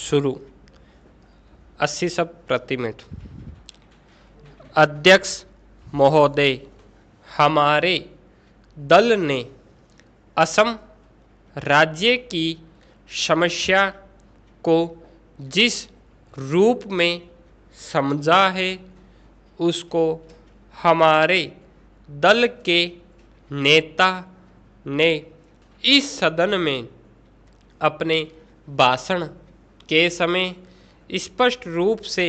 शुरू 80 शब्द प्रति मिनट। अध्यक्ष महोदय, हमारे दल ने असम राज्य की समस्या को जिस रूप में समझा है उसको हमारे दल के नेता ने इस सदन में अपने भाषण के समय स्पष्ट रूप से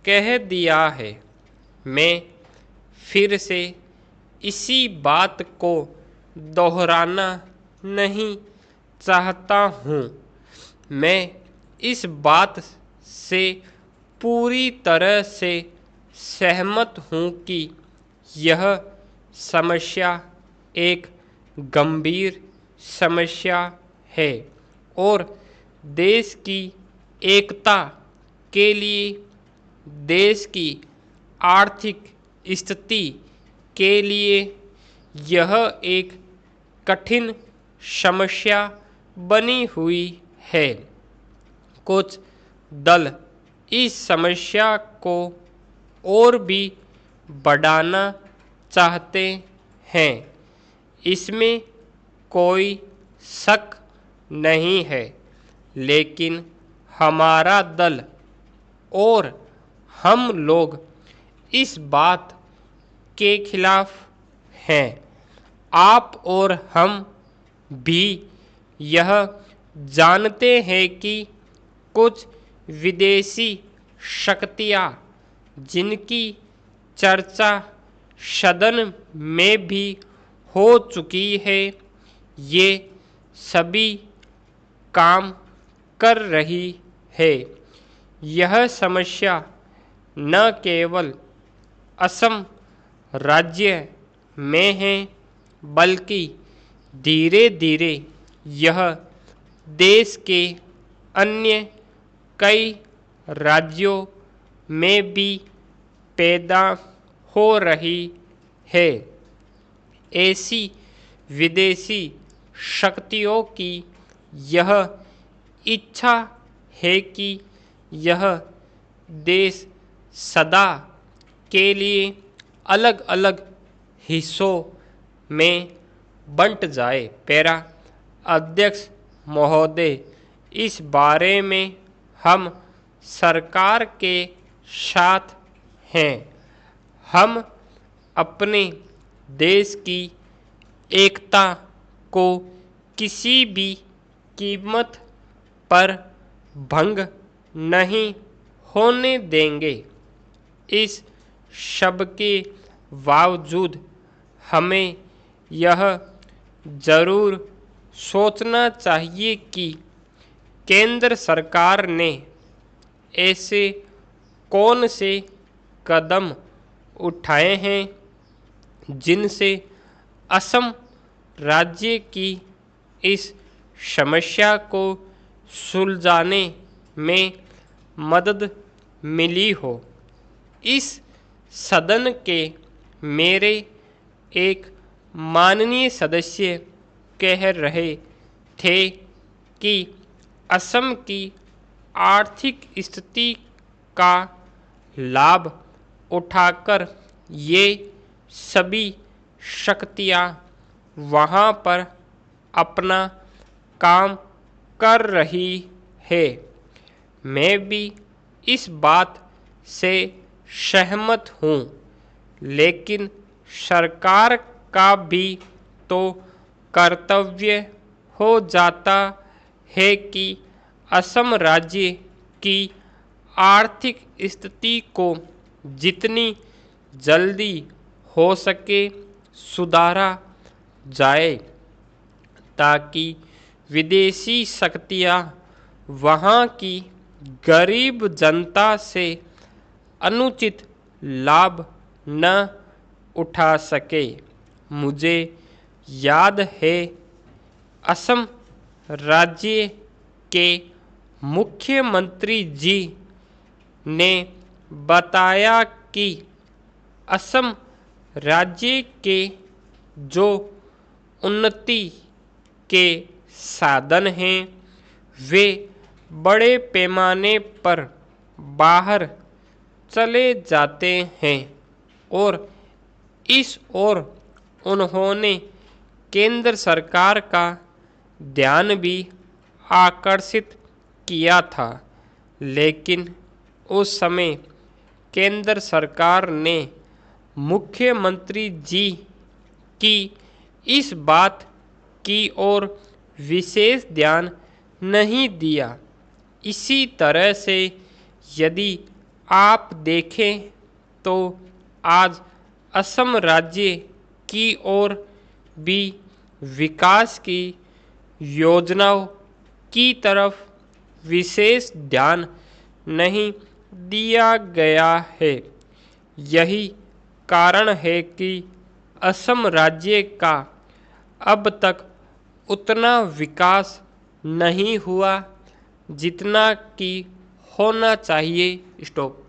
कह दिया है। मैं फिर से इसी बात को दोहराना नहीं चाहता हूँ। मैं इस बात से पूरी तरह से सहमत हूँ कि यह समस्या एक गंभीर समस्या है और देश की एकता के लिए, देश की आर्थिक स्थिति के लिए यह एक कठिन समस्या बनी हुई है। कुछ दल इस समस्या को और भी बढ़ाना चाहते हैं, इसमें कोई शक नहीं है, लेकिन हमारा दल और हम लोग इस बात के खिलाफ हैं। आप और हम भी यह जानते हैं कि कुछ विदेशी शक्तियाँ, जिनकी चर्चा सदन में भी हो चुकी है, ये सभी काम कर रही है। यह समस्या न केवल असम राज्य में है, बल्कि धीरे धीरे यह देश के अन्य कई राज्यों में भी पैदा हो रही है। ऐसी विदेशी शक्तियों की यह इच्छा है कि यह देश सदा के लिए अलग अलग हिस्सों में बंट जाए। पैरा अध्यक्ष महोदय, इस बारे में हम सरकार के साथ हैं। हम अपने देश की एकता को किसी भी कीमत पर भंग नहीं होने देंगे। इस सब के बावजूद हमें यह जरूर सोचना चाहिए कि केंद्र सरकार ने ऐसे कौन से कदम उठाए हैं जिनसे असम राज्य की इस समस्या को सुलझाने में मदद मिली हो। इस सदन के मेरे एक माननीय सदस्य कह रहे थे कि असम की आर्थिक स्थिति का लाभ उठाकर ये सभी शक्तियाँ वहाँ पर अपना काम कर रही है। मैं भी इस बात से सहमत हूँ, लेकिन सरकार का भी तो कर्तव्य हो जाता है कि असम राज्य की आर्थिक स्थिति को जितनी जल्दी हो सके सुधारा जाए, ताकि विदेशी शक्तियाँ वहाँ की गरीब जनता से अनुचित लाभ न उठा सके। मुझे याद है, असम राज्य के मुख्यमंत्री जी ने बताया कि असम राज्य के जो उन्नति के साधन हैं वे बड़े पैमाने पर बाहर चले जाते हैं और इस ओर उन्होंने केंद्र सरकार का ध्यान भी आकर्षित किया था, लेकिन उस समय केंद्र सरकार ने मुख्यमंत्री जी की इस बात की ओर विशेष ध्यान नहीं दिया। इसी तरह से यदि आप देखें तो आज असम राज्य की ओर भी विकास की योजनाओं की तरफ विशेष ध्यान नहीं दिया गया है। यही कारण है कि असम राज्य का अब तक उतना विकास नहीं हुआ जितना कि होना चाहिए। स्टॉप।